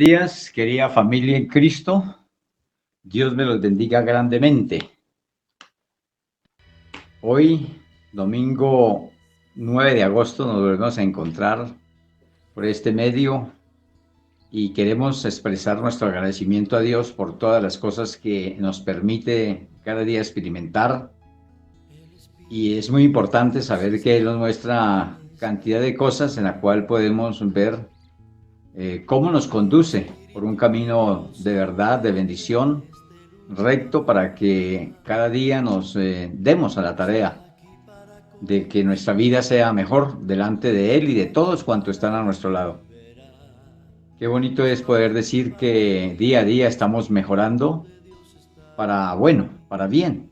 Días, querida familia en Cristo. Dios me los bendiga grandemente. Hoy, domingo 9 de agosto, nos volvemos a encontrar por este medio y queremos expresar nuestro agradecimiento a Dios por todas las cosas que nos permite cada día experimentar. Y es muy importante saber que Él nos muestra cantidad de cosas en la cual podemos ver cómo nos conduce por un camino de verdad, de bendición, recto, para que cada día nos demos a la tarea de que nuestra vida sea mejor delante de Él y de todos cuantos están a nuestro lado. Qué bonito es poder decir que día a día estamos mejorando para bueno, para bien.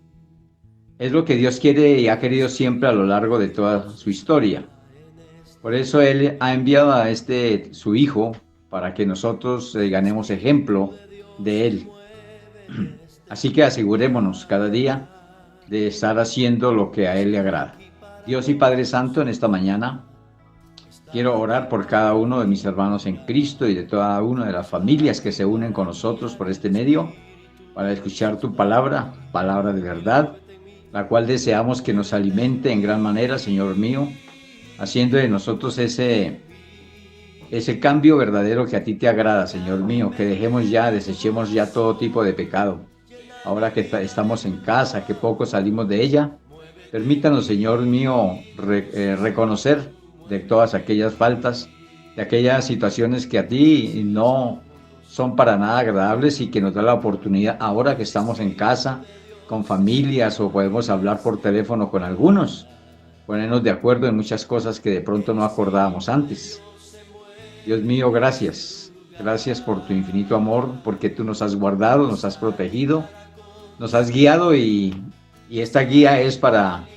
Es lo que Dios quiere y ha querido siempre a lo largo de toda su historia. Por eso Él ha enviado a su Hijo, para que nosotros ganemos ejemplo de Él. Así que asegurémonos cada día de estar haciendo lo que a Él le agrada. Dios y Padre Santo, en esta mañana quiero orar por cada uno de mis hermanos en Cristo y de cada una de las familias que se unen con nosotros por este medio para escuchar tu palabra, palabra de verdad, la cual deseamos que nos alimente en gran manera, Señor mío, haciendo de nosotros ese cambio verdadero que a ti te agrada, Señor mío, que desechemos ya todo tipo de pecado. Ahora que estamos en casa, que poco salimos de ella, permítanos, Señor mío, reconocer de todas aquellas faltas, de aquellas situaciones que a ti no son para nada agradables y que nos da la oportunidad, ahora que estamos en casa, con familias o podemos hablar por teléfono con algunos, ponernos de acuerdo en muchas cosas que de pronto no acordábamos antes. Dios mío, gracias. Gracias por tu infinito amor, porque tú nos has guardado, nos has protegido, nos has guiado y esta guía es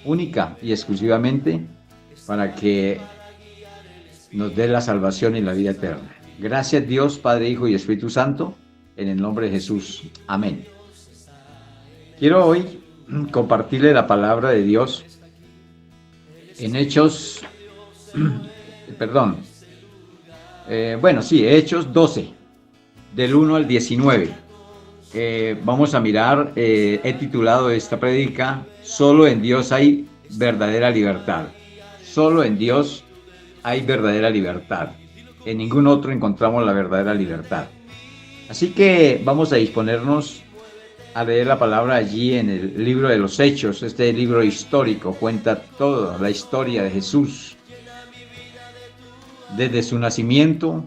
única y exclusivamente para que nos dé la salvación y la vida eterna. Gracias Dios, Padre, Hijo y Espíritu Santo, en el nombre de Jesús. Amén. Quiero hoy compartirle la palabra de Dios en Hechos, Hechos 12, del 1 al 19. Vamos a mirar, he titulado esta prédica, Solo en Dios hay verdadera libertad. Solo en Dios hay verdadera libertad. En ningún otro encontramos la verdadera libertad. Así que vamos a disponernos a leer la palabra allí en el libro de los Hechos. Este libro histórico cuenta toda la historia de Jesús, desde su nacimiento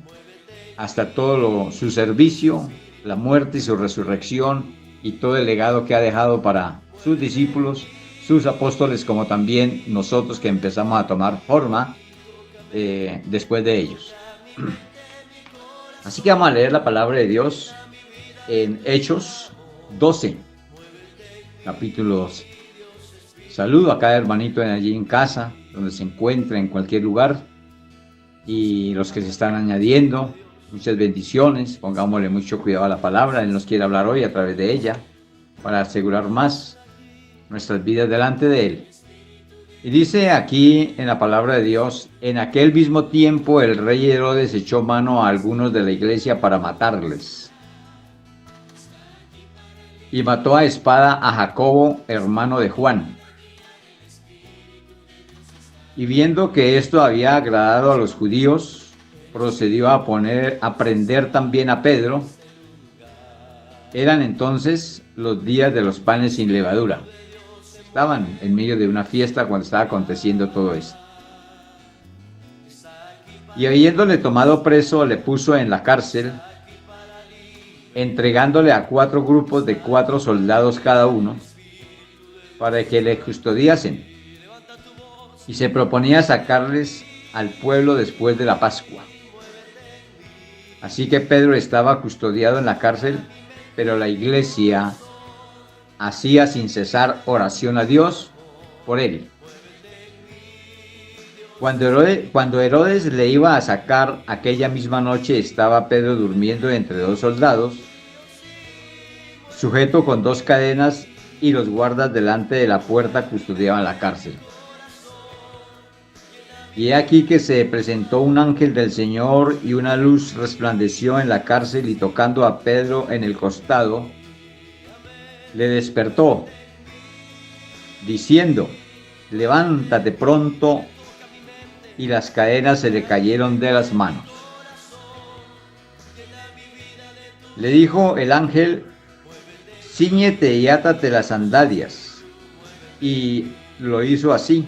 hasta su servicio, la muerte y su resurrección y todo el legado que ha dejado para sus discípulos, sus apóstoles, como también nosotros que empezamos a tomar forma después de ellos. Así que vamos a leer la palabra de Dios en Hechos 12, capítulo 12. Saludo a cada hermanito allí en casa, donde se encuentra, en cualquier lugar, y los que se están añadiendo, muchas bendiciones. Pongámosle mucho cuidado a la palabra. Él nos quiere hablar hoy a través de ella para asegurar más nuestras vidas delante de Él. Y dice aquí en la palabra de Dios: en aquel mismo tiempo el rey Herodes echó mano a algunos de la iglesia para matarles. Y mató a espada a Jacobo, hermano de Juan. Y viendo que esto había agradado a los judíos, procedió a prender también a Pedro. Eran entonces los días de los panes sin levadura. Estaban en medio de una fiesta cuando estaba aconteciendo todo esto. Y habiéndole tomado preso, le puso en la cárcel, entregándole a 4 grupos de 4 soldados cada uno, para que le custodiasen. Y se proponía sacarles al pueblo después de la Pascua. Así que Pedro estaba custodiado en la cárcel, pero la iglesia hacía sin cesar oración a Dios por él. Cuando Herodes le iba a sacar aquella misma noche, estaba Pedro durmiendo entre 2 soldados, sujeto con 2 cadenas, y los guardas delante de la puerta custodiaban la cárcel. Y he aquí que se presentó un ángel del Señor y una luz resplandeció en la cárcel y tocando a Pedro en el costado, le despertó, diciendo, levántate pronto, y las cadenas se le cayeron de las manos. Le dijo el ángel, cíñete y átate las sandalias. Y lo hizo así.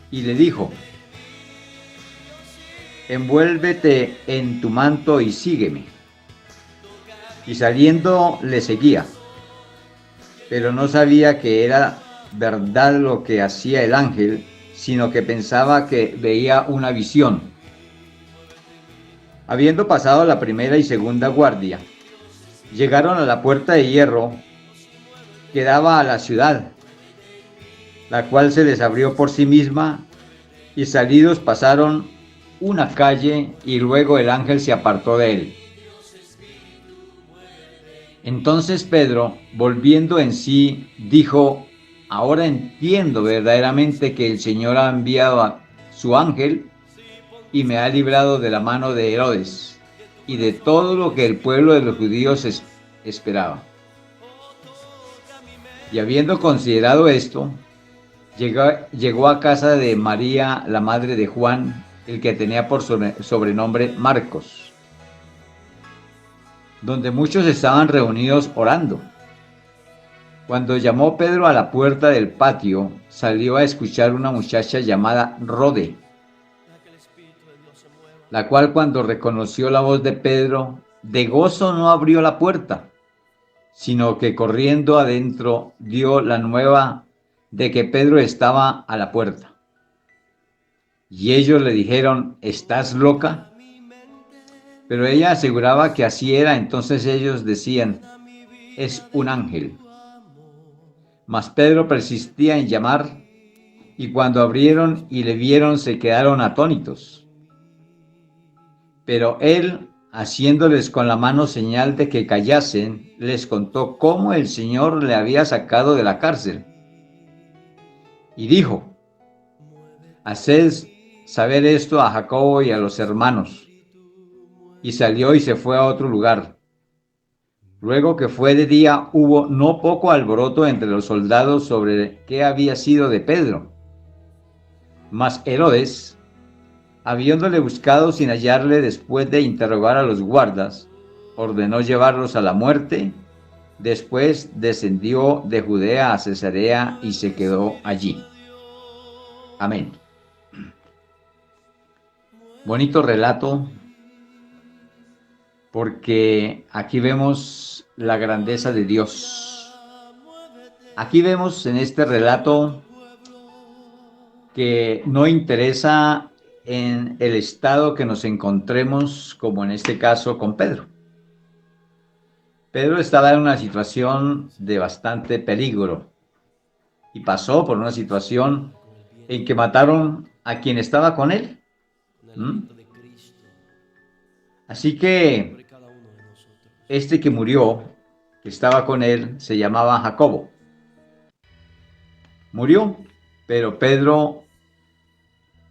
Y le dijo, envuélvete en tu manto y sígueme. Y saliendo le seguía, pero no sabía que era verdad lo que hacía el ángel, sino que pensaba que veía una visión. Habiendo pasado la primera y segunda guardia, llegaron a la puerta de hierro que daba a la ciudad, la cual se les abrió por sí misma, y salidos pasaron una calle, y luego el ángel se apartó de él. Entonces Pedro, volviendo en sí, dijo, ahora entiendo verdaderamente que el Señor ha enviado a su ángel y me ha librado de la mano de Herodes y de todo lo que el pueblo de los judíos esperaba. Y habiendo considerado esto, llegó a casa de María, la madre de Juan, el que tenía por sobrenombre Marcos, donde muchos estaban reunidos orando. Cuando llamó Pedro a la puerta del patio, salió a escuchar una muchacha llamada Rode, la cual cuando reconoció la voz de Pedro, de gozo no abrió la puerta, sino que corriendo adentro dio la nueva de que Pedro estaba a la puerta. Y ellos le dijeron, ¿estás loca? Pero ella aseguraba que así era. Entonces ellos decían, es un ángel. Mas Pedro persistía en llamar, y cuando abrieron y le vieron se quedaron atónitos. Pero él, haciéndoles con la mano señal de que callasen, les contó cómo el Señor le había sacado de la cárcel. Y dijo, haced saber esto a Jacobo y a los hermanos. Y salió y se fue a otro lugar. Luego que fue de día, hubo no poco alboroto entre los soldados sobre qué había sido de Pedro. Mas Herodes, habiéndole buscado sin hallarle después de interrogar a los guardas, ordenó llevarlos a la muerte. Después descendió de Judea a Cesarea y se quedó allí. Amén. Bonito relato, porque aquí vemos la grandeza de Dios. Aquí vemos en este relato que no interesa en el estado que nos encontremos, como en este caso con Pedro. Pedro estaba en una situación de bastante peligro y pasó por una situación en que mataron a quien estaba con él. Así que este que murió, que estaba con él, se llamaba Jacobo. Murió, pero Pedro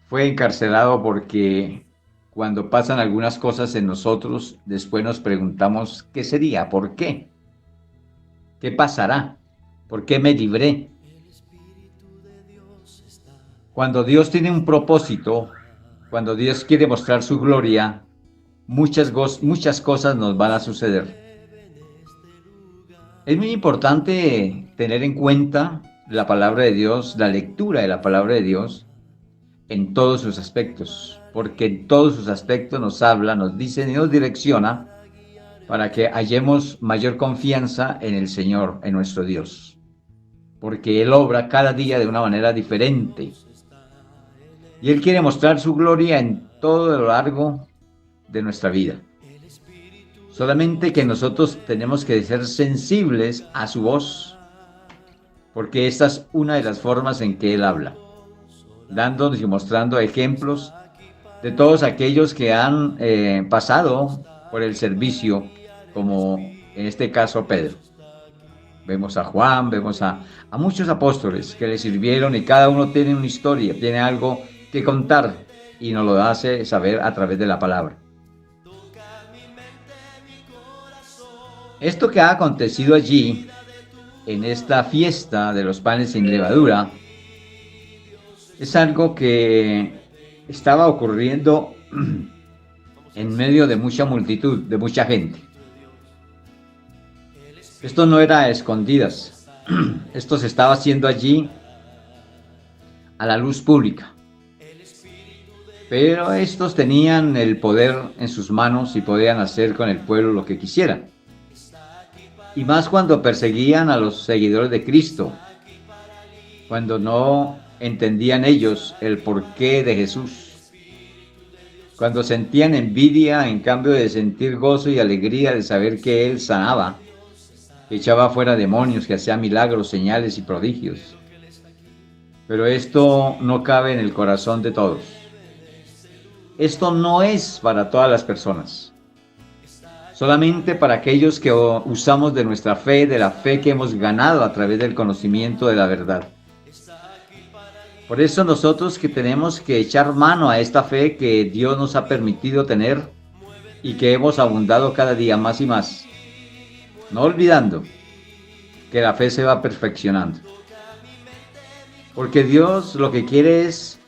fue encarcelado porque cuando pasan algunas cosas en nosotros, después nos preguntamos, ¿qué sería? ¿Por qué? ¿Qué pasará? ¿Por qué me libré? Cuando Dios tiene un propósito, cuando Dios quiere mostrar su gloria, muchas cosas nos van a suceder. Es muy importante tener en cuenta la palabra de Dios, la lectura de la palabra de Dios en todos sus aspectos, porque en todos sus aspectos nos habla, nos dice y nos direcciona para que hallemos mayor confianza en el Señor, en nuestro Dios, porque Él obra cada día de una manera diferente y Él quiere mostrar su gloria en todo lo largo de nuestra vida. Solamente que nosotros tenemos que ser sensibles a su voz, porque esta es una de las formas en que Él habla, dándonos y mostrando ejemplos de todos aquellos que han pasado por el servicio, como en este caso Pedro. Vemos a Juan, vemos a muchos apóstoles que le sirvieron y cada uno tiene una historia, tiene algo que contar y nos lo hace saber a través de la palabra. Esto que ha acontecido allí, en esta fiesta de los panes sin levadura, es algo que estaba ocurriendo en medio de mucha multitud, de mucha gente. Esto no era a escondidas, esto se estaba haciendo allí a la luz pública. Pero estos tenían el poder en sus manos y podían hacer con el pueblo lo que quisieran. Y más cuando perseguían a los seguidores de Cristo, cuando no entendían ellos el porqué de Jesús, cuando sentían envidia en cambio de sentir gozo y alegría de saber que Él sanaba, que echaba fuera demonios, que hacía milagros, señales y prodigios. Pero esto no cabe en el corazón de todos. Esto no es para todas las personas. Solamente para aquellos que usamos de nuestra fe, de la fe que hemos ganado a través del conocimiento de la verdad. Por eso nosotros que tenemos que echar mano a esta fe que Dios nos ha permitido tener y que hemos abundado cada día más y más. No olvidando que la fe se va perfeccionando. Porque Dios lo que quiere es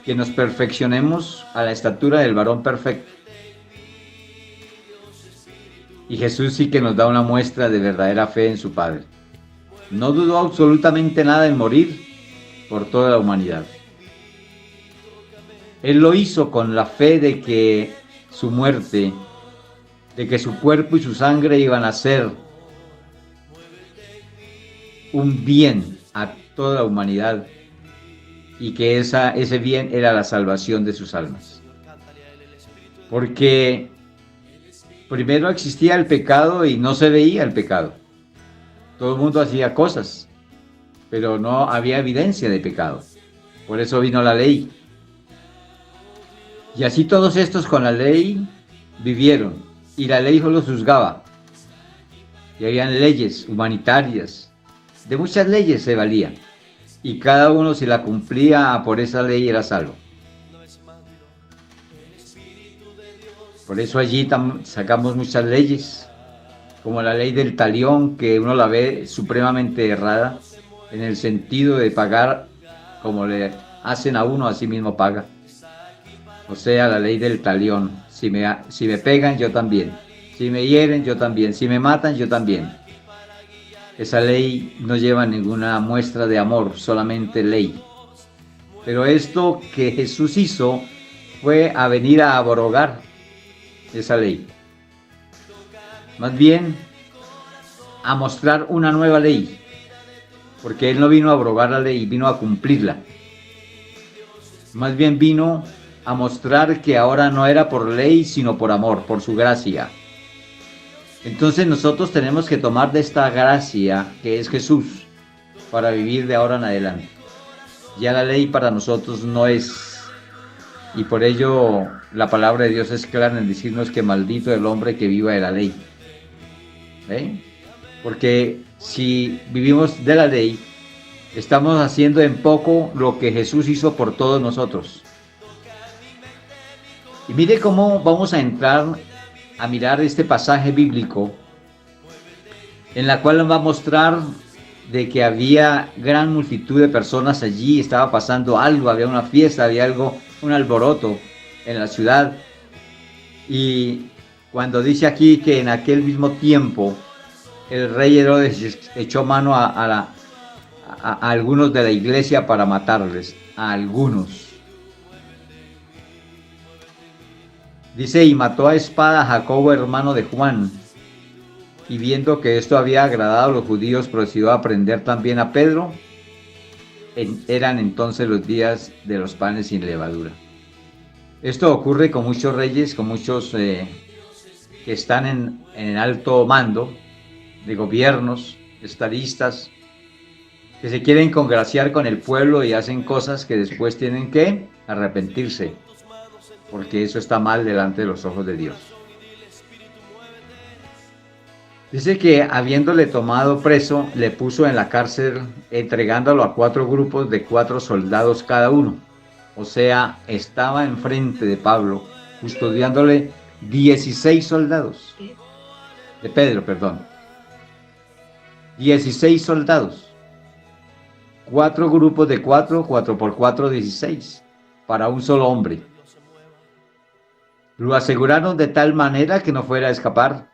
que nos perfeccionemos a la estatura del varón perfecto. Y Jesús sí que nos da una muestra de verdadera fe en su Padre. No dudó absolutamente nada en morir por toda la humanidad. Él lo hizo con la fe de que su muerte, de que su cuerpo y su sangre iban a ser un bien a toda la humanidad y que ese bien era la salvación de sus almas. Porque primero existía el pecado y no se veía el pecado. Todo el mundo hacía cosas, pero no había evidencia de pecado. Por eso vino la ley. Y así todos estos con la ley vivieron, y la ley los juzgaba. Y habían leyes humanitarias, de muchas leyes se valían, y cada uno si la cumplía por esa ley era salvo. Por eso allí sacamos muchas leyes, como la ley del talión, que uno la ve supremamente errada, en el sentido de pagar como le hacen a uno, así mismo paga. O sea, la ley del talión, si me pegan, yo también. Si me hieren, yo también. Si me matan, yo también. Esa ley no lleva ninguna muestra de amor, solamente ley. Pero esto que Jesús hizo fue a venir a abrogar esa ley. Más bien, a mostrar una nueva ley. Porque Él no vino a abrogar la ley, vino a cumplirla. Más bien vino a mostrar que ahora no era por ley, sino por amor, por su gracia. Entonces nosotros tenemos que tomar de esta gracia que es Jesús para vivir de ahora en adelante. Ya la ley para nosotros no es, y por ello la palabra de Dios es clara en decirnos que maldito el hombre que viva de la ley. ¿Ven? Porque si vivimos de la ley, estamos haciendo en poco lo que Jesús hizo por todos nosotros. Y mire cómo vamos a entrar a mirar este pasaje bíblico, en la cual nos va a mostrar de que había gran multitud de personas allí, estaba pasando algo, había una fiesta, había algo, un alboroto en la ciudad. Y cuando dice aquí que en aquel mismo tiempo el rey Herodes echó mano a algunos de la iglesia para matarles, a algunos. Dice, y mató a espada a Jacobo, hermano de Juan. Y viendo que esto había agradado a los judíos, procedió a prender también a Pedro. Eran entonces los días de los panes sin levadura. Esto ocurre con muchos reyes, con muchos que están en el alto mando de gobiernos, estadistas, que se quieren congraciar con el pueblo y hacen cosas que después tienen que arrepentirse, porque eso está mal delante de los ojos de Dios. Dice que habiéndole tomado preso, le puso en la cárcel, entregándolo a 4 grupos de 4 soldados cada uno, O sea, estaba enfrente de Pablo, custodiándole 16 soldados, de Pedro, perdón, 16 soldados, cuatro grupos de cuatro, 4 por 4, 16, para un solo hombre. Lo aseguraron de tal manera que no fuera a escapar.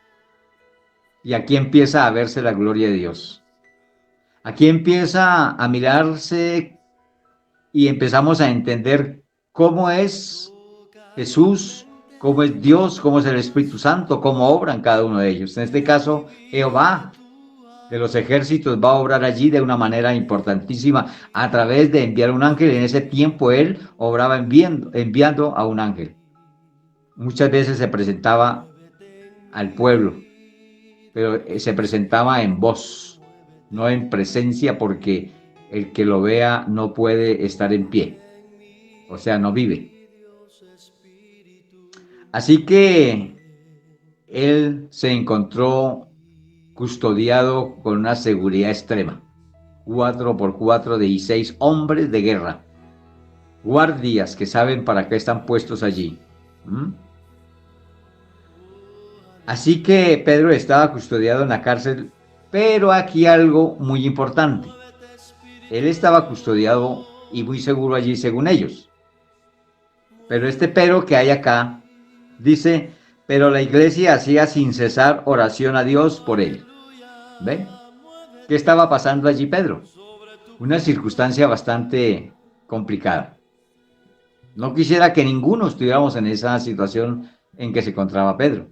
Y aquí empieza a verse la gloria de Dios. Aquí empieza a mirarse y empezamos a entender cómo es Jesús, cómo es Dios, cómo es el Espíritu Santo, cómo obran cada uno de ellos. En este caso, Jehová de los ejércitos va a obrar allí de una manera importantísima a través de enviar un ángel. En ese tiempo él obraba enviando a un ángel. Muchas veces se presentaba al pueblo, pero se presentaba en voz, no en presencia, porque el que lo vea no puede estar en pie, o sea, no vive. Así que él se encontró custodiado con una seguridad extrema. 4 por 4, 16 hombres de guerra, guardias que saben para qué están puestos allí. Así que Pedro estaba custodiado en la cárcel, pero aquí algo muy importante. Él estaba custodiado y muy seguro allí según ellos. Pero este pero que hay acá dice, pero la iglesia hacía sin cesar oración a Dios por él. ¿Ven? ¿Qué estaba pasando allí, Pedro? Una circunstancia bastante complicada. No quisiera que ninguno estuviéramos en esa situación en que se encontraba Pedro,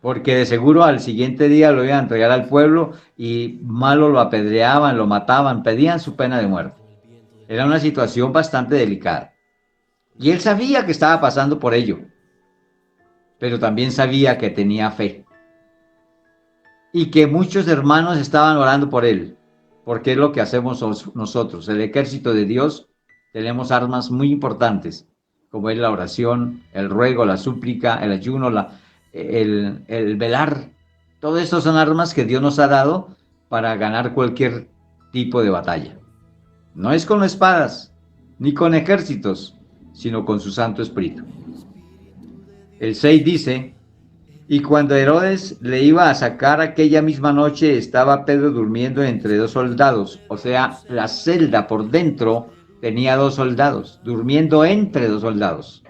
porque de seguro al siguiente día lo iban a entregar al pueblo y malo lo apedreaban, lo mataban, pedían su pena de muerte. Era una situación bastante delicada. Y él sabía que estaba pasando por ello, pero también sabía que tenía fe y que muchos hermanos estaban orando por él, porque es lo que hacemos nosotros. El ejército de Dios tenemos armas muy importantes, como es la oración, el ruego, la súplica, el ayuno, el velar. Todo esto son armas que Dios nos ha dado para ganar cualquier tipo de batalla. No es con espadas, ni con ejércitos, sino con su Santo Espíritu. El 6 dice, y cuando Herodes le iba a sacar aquella misma noche, estaba Pedro durmiendo entre dos soldados. O sea, la celda por dentro tenía dos soldados, durmiendo entre dos soldados.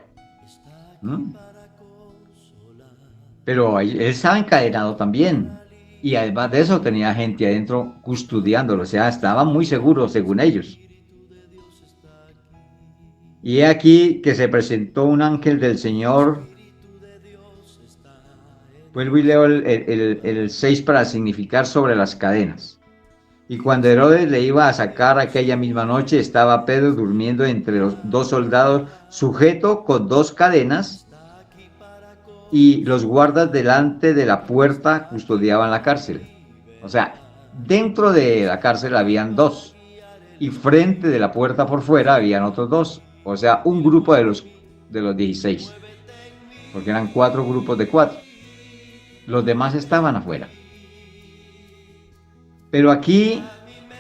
Pero él estaba encadenado también. Y además de eso tenía gente adentro custodiándolo. O sea, estaba muy seguro según ellos. Y he aquí que se presentó un ángel del Señor. Vuelvo y leo el 6 para significar sobre las cadenas. Y cuando Herodes le iba a sacar aquella misma noche, estaba Pedro durmiendo entre los dos soldados, sujeto con dos cadenas, y los guardas delante de la puerta custodiaban la cárcel. O sea, dentro de la cárcel habían dos, y frente de la puerta por fuera habían otros dos. O sea, un grupo de los 16, porque eran 4 grupos de 4. Los demás estaban afuera. Pero aquí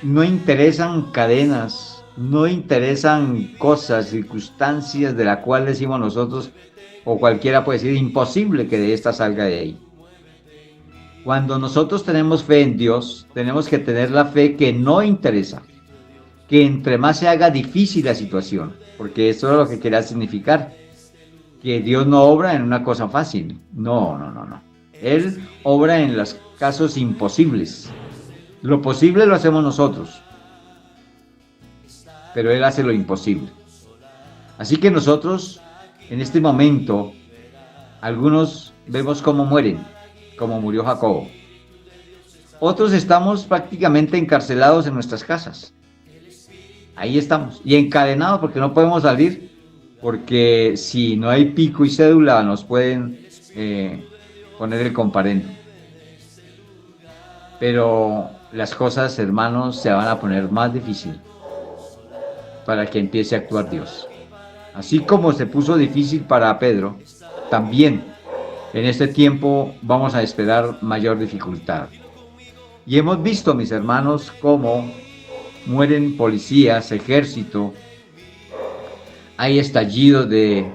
no interesan cadenas, no interesan cosas, circunstancias de las cuales decimos nosotros, o cualquiera puede decir, imposible que de esta salga de ahí. Cuando nosotros tenemos fe en Dios, tenemos que tener la fe que no interesa, que entre más se haga difícil la situación, porque eso es lo que quería significar, que Dios no obra en una cosa fácil. No. Él obra en los casos imposibles. Lo posible lo hacemos nosotros, pero Él hace lo imposible. Así que nosotros, en este momento, algunos vemos cómo mueren, como murió Jacobo. Otros estamos prácticamente encarcelados en nuestras casas. Ahí estamos, y encadenados porque no podemos salir, porque si no hay pico y cédula nos pueden poner el comparendo. Pero las cosas, hermanos, se van a poner más difíciles para que empiece a actuar Dios. Así como se puso difícil para Pedro, también en este tiempo vamos a esperar mayor dificultad. Y hemos visto, mis hermanos, cómo mueren policías, ejército, hay estallidos de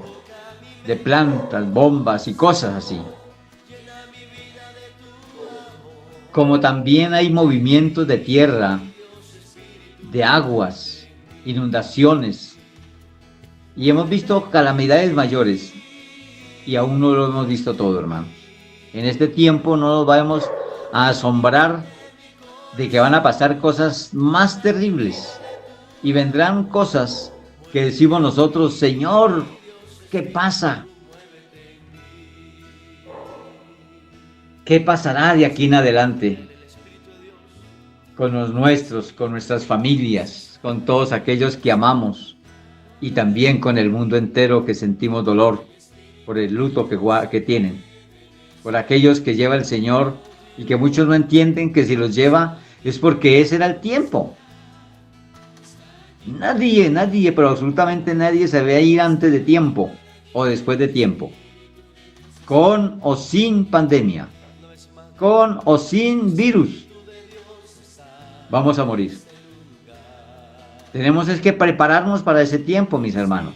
plantas, bombas y cosas así. Como también hay movimientos de tierra, de aguas, inundaciones, y hemos visto calamidades mayores, y aún no lo hemos visto todo, hermanos. En este tiempo no nos vamos a asombrar de que van a pasar cosas más terribles, y vendrán cosas que decimos nosotros: Señor, ¿qué pasa? ¿Qué pasará de aquí en adelante con los nuestros, con nuestras familias, con todos aquellos que amamos y también con el mundo entero que sentimos dolor por el luto que tienen, por aquellos que lleva el Señor y que muchos no entienden que si los lleva es porque ese era el tiempo? Nadie, pero absolutamente nadie se ve ir antes de tiempo o después de tiempo, con o sin pandemia, con o sin virus. Vamos a morir. Tenemos es que prepararnos para ese tiempo, mis hermanos.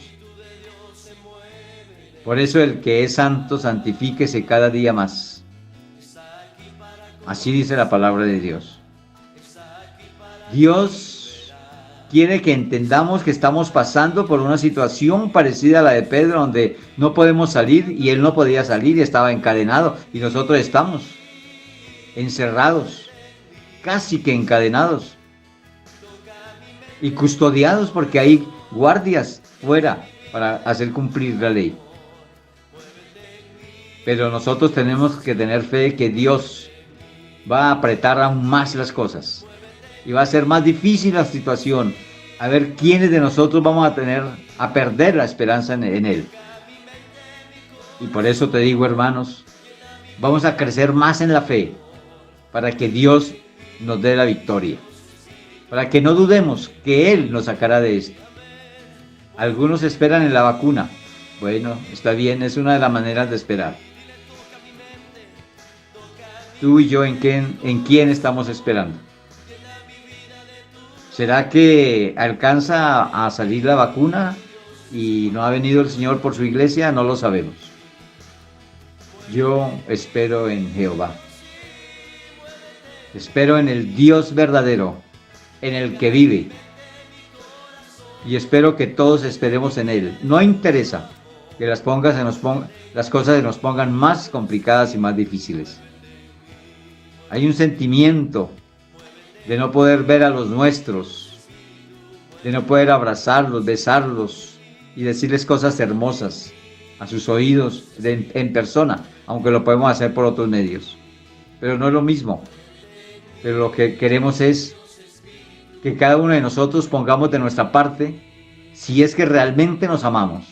Por eso el que es santo, santifíquese cada día más. Así dice la palabra de Dios. Dios quiere que entendamos que estamos pasando por una situación parecida a la de Pedro, donde no podemos salir, y él no podía salir y estaba encadenado, y nosotros estamos encerrados, casi que encadenados y custodiados, porque hay guardias fuera para hacer cumplir la ley. Pero nosotros tenemos que tener fe que Dios va a apretar aún más las cosas y va a ser más difícil la situación, a ver quiénes de nosotros vamos a perder la esperanza en Él. Y por eso te digo, hermanos, vamos a crecer más en la fe para que Dios nos dé la victoria, para que no dudemos que Él nos sacará de esto. Algunos esperan en la vacuna. Bueno, está bien, es una de las maneras de esperar. Tú y yo, ¿en quién estamos esperando? ¿Será que alcanza a salir la vacuna y no ha venido el Señor por su iglesia? No lo sabemos. Yo espero en Jehová. Espero en el Dios verdadero, en el que vive. Y espero que todos esperemos en Él. No interesa que las cosas se nos pongan más complicadas y más difíciles. Hay un sentimiento de no poder ver a los nuestros, de no poder abrazarlos, besarlos y decirles cosas hermosas a sus oídos en persona, aunque lo podemos hacer por otros medios. Pero no es lo mismo. Pero lo que queremos es que cada uno de nosotros pongamos de nuestra parte, si es que realmente nos amamos.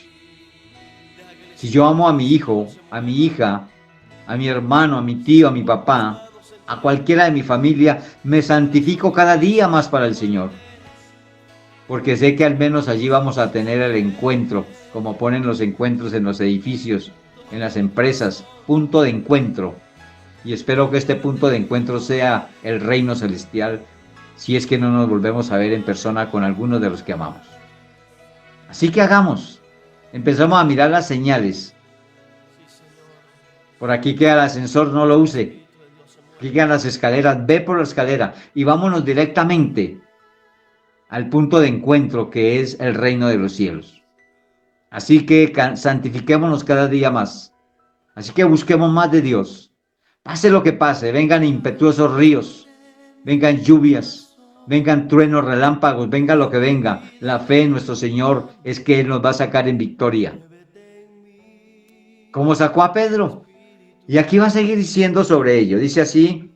Si yo amo a mi hijo, a mi hija, a mi hermano, a mi tío, a mi papá, a cualquiera de mi familia, me santifico cada día más para el Señor. Porque sé que al menos allí vamos a tener el encuentro, como ponen los encuentros en los edificios, en las empresas, punto de encuentro. Y espero que este punto de encuentro sea el reino celestial, si es que no nos volvemos a ver en persona con algunos de los que amamos. Así que hagamos, empezamos a mirar las señales. Por aquí queda el ascensor, no lo use. Aquí quedan las escaleras, ve por la escalera y vámonos directamente al punto de encuentro, que es el reino de los cielos. Así que santifiquémonos cada día más. Así que busquemos más de Dios. Pase lo que pase, vengan impetuosos ríos, vengan lluvias, vengan truenos, relámpagos, venga lo que venga. La fe en nuestro Señor es que Él nos va a sacar en victoria. Como sacó a Pedro. Y aquí va a seguir diciendo sobre ello. Dice así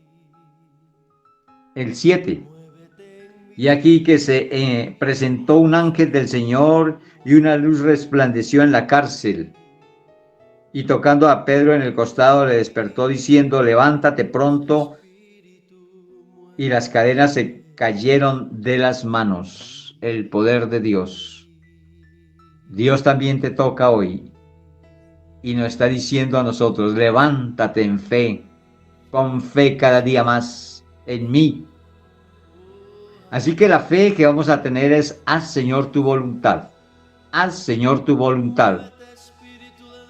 el 7. Y aquí que se presentó un ángel del Señor y una luz resplandeció en la cárcel. Y tocando a Pedro en el costado le despertó diciendo: levántate pronto. Y las cadenas se cayeron de las manos. El poder de Dios. Dios también te toca hoy. Y nos está diciendo a nosotros: levántate en fe. Con fe cada día más en mí. Así que la fe que vamos a tener es: haz, Señor, tu voluntad. haz, Señor, tu voluntad.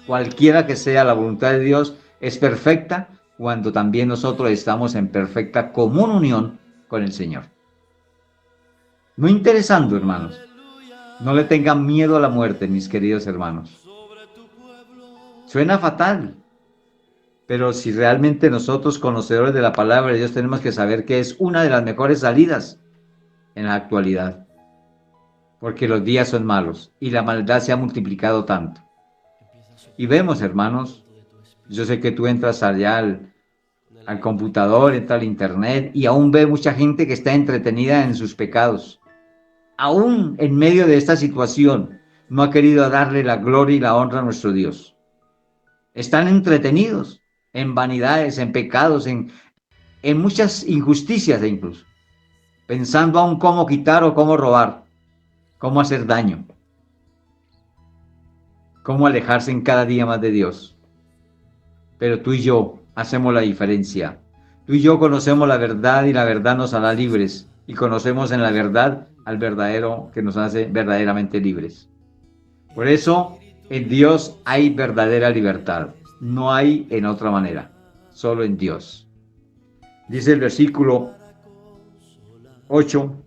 Cualquiera que sea la voluntad de Dios es perfecta cuando también nosotros estamos en perfecta común unión con el Señor. No interesando, hermanos. No le tengan miedo a la muerte, mis queridos hermanos. Suena fatal, pero si realmente nosotros, conocedores de la palabra de Dios, tenemos que saber que es una de las mejores salidas en la actualidad, porque los días son malos y la maldad se ha multiplicado tanto. Y vemos, hermanos, yo sé que tú entras allá al computador, entras al internet y aún ve mucha gente que está entretenida en sus pecados. Aún en medio de esta situación, no ha querido darle la gloria y la honra a nuestro Dios. Están entretenidos en vanidades, en pecados, en muchas injusticias incluso, pensando aún cómo quitar o cómo robar, cómo hacer daño, cómo alejarse en cada día más de Dios. Pero tú y yo hacemos la diferencia. Tú y yo conocemos la verdad y la verdad nos hará libres. Y conocemos en la verdad al verdadero que nos hace verdaderamente libres. Por eso en Dios hay verdadera libertad. No hay en otra manera. Solo en Dios. Dice el versículo 8.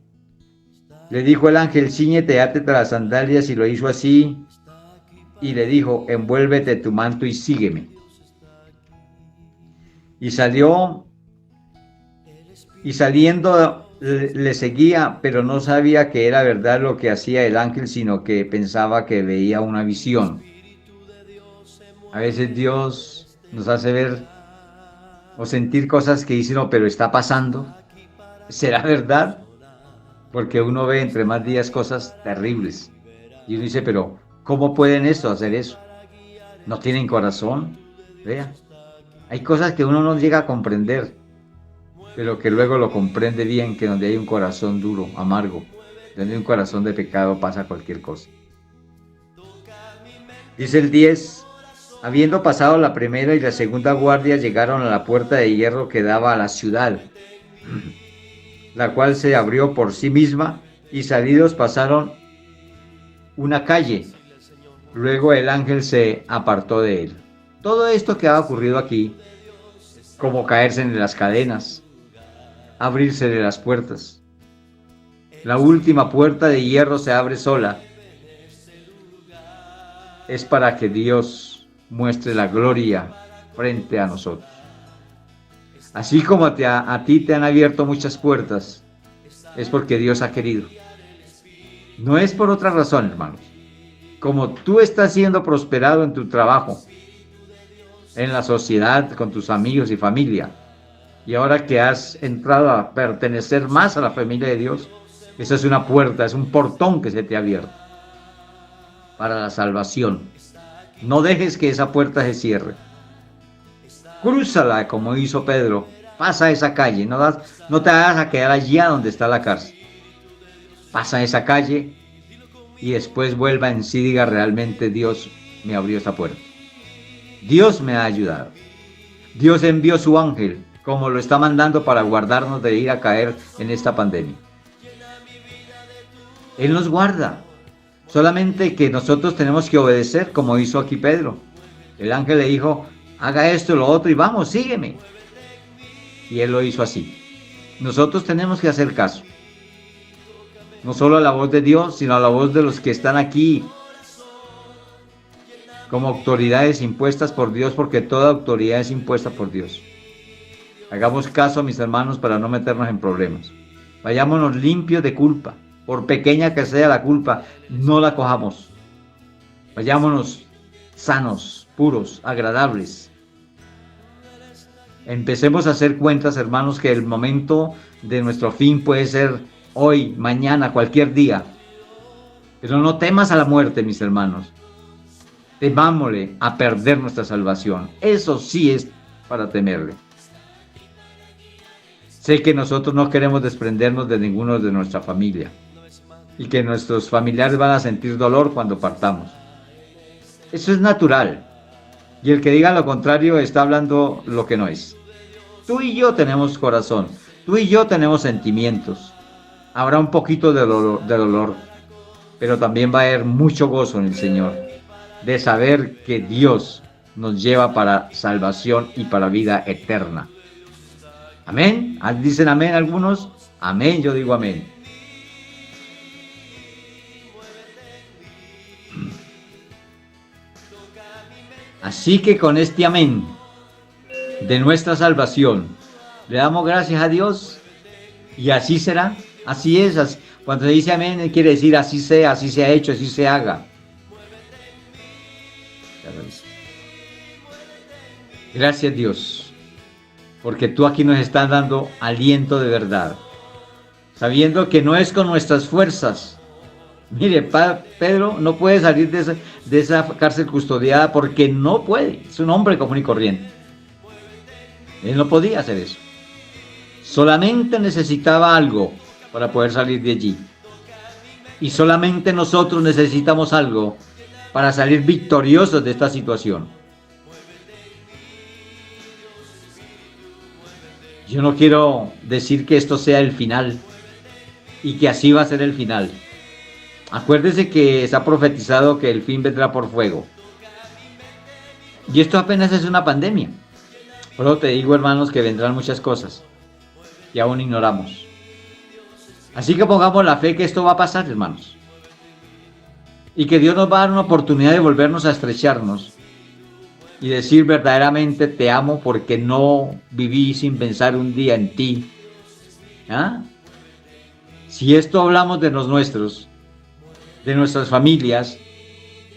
Le dijo el ángel, cíñete, átate las sandalias, y lo hizo así. Y le dijo, envuélvete tu manto y sígueme. Y salió, y saliendo le seguía, pero no sabía que era verdad lo que hacía el ángel, sino que pensaba que veía una visión. A veces Dios nos hace ver o sentir cosas que dicen, no, pero está pasando. ¿Será verdad? Porque uno ve entre más días cosas terribles. Y uno dice, pero ¿cómo pueden hacer eso? ¿No tienen corazón? Vea. Hay cosas que uno no llega a comprender, pero que luego lo comprende bien, que donde hay un corazón duro, amargo, donde hay un corazón de pecado pasa cualquier cosa. Dice el 10, habiendo pasado la primera y la segunda guardia, llegaron a la puerta de hierro que daba a la ciudad, la cual se abrió por sí misma, y salidos pasaron una calle. Luego el ángel se apartó de él. Todo esto que ha ocurrido aquí, como caerse en las cadenas, abrirse de las puertas. La última puerta de hierro se abre sola. Es para que Dios muestre la gloria frente a nosotros. Así como a ti te han abierto muchas puertas, es porque Dios ha querido. No es por otra razón, hermanos. Como tú estás siendo prosperado en tu trabajo, en la sociedad, con tus amigos y familia, y ahora que has entrado a pertenecer más a la familia de Dios, esa es una puerta, es un portón que se te ha abierto para la salvación. No dejes que esa puerta se cierre. Crúzala como hizo Pedro. Pasa esa calle, no te hagas a quedar allá donde está la cárcel. Pasa esa calle y después vuelva en sí y diga, realmente Dios me abrió esta puerta. Dios me ha ayudado. Dios envió su ángel, como lo está mandando para guardarnos de ir a caer en esta pandemia. Él nos guarda. Solamente que nosotros tenemos que obedecer, como hizo aquí Pedro. El ángel le dijo, haga esto, lo otro, y vamos, sígueme. Y él lo hizo así. Nosotros tenemos que hacer caso. No solo a la voz de Dios, sino a la voz de los que están aquí como autoridades impuestas por Dios, porque toda autoridad es impuesta por Dios. Hagamos caso, mis hermanos, para no meternos en problemas. Vayámonos limpios de culpa. Por pequeña que sea la culpa, no la cojamos. Vayámonos sanos, puros, agradables. Empecemos a hacer cuentas, hermanos, que el momento de nuestro fin puede ser hoy, mañana, cualquier día. Pero no temas a la muerte, mis hermanos. Temámosle a perder nuestra salvación. Eso sí es para temerle. Sé que nosotros no queremos desprendernos de ninguno de nuestra familia y que nuestros familiares van a sentir dolor cuando partamos. Eso es natural. Y el que diga lo contrario está hablando lo que no es. Tú y yo tenemos corazón. Tú y yo tenemos sentimientos. Habrá un poquito de dolor. pero también va a haber mucho gozo en el Señor, de saber que Dios nos lleva para salvación y para vida eterna. Amén. ¿Dicen amén algunos? Amén, yo digo amén. Así que con este amén de nuestra salvación, le damos gracias a Dios y así será, así es. Cuando se dice amén, quiere decir así sea, así se ha hecho, así se haga. Gracias Dios, porque tú aquí nos estás dando aliento de verdad, sabiendo que no es con nuestras fuerzas. Mire, Pedro no puede salir de esa cárcel custodiada porque no puede, es un hombre común y corriente. Él no podía hacer eso. Solamente necesitaba algo para poder salir de allí. Y solamente nosotros necesitamos algo para salir victoriosos de esta situación. Yo no quiero decir que esto sea el final y que así va a ser el final. Acuérdese que se ha profetizado que el fin vendrá por fuego. Y esto apenas es una pandemia. Por eso te digo, hermanos, que vendrán muchas cosas que aún ignoramos. Así que pongamos la fe que esto va a pasar, hermanos. Y que Dios nos va a dar una oportunidad de volvernos a estrecharnos y decir verdaderamente te amo porque no viví sin pensar un día en ti. ¿Ah? Si esto hablamos de los nuestros, de nuestras familias,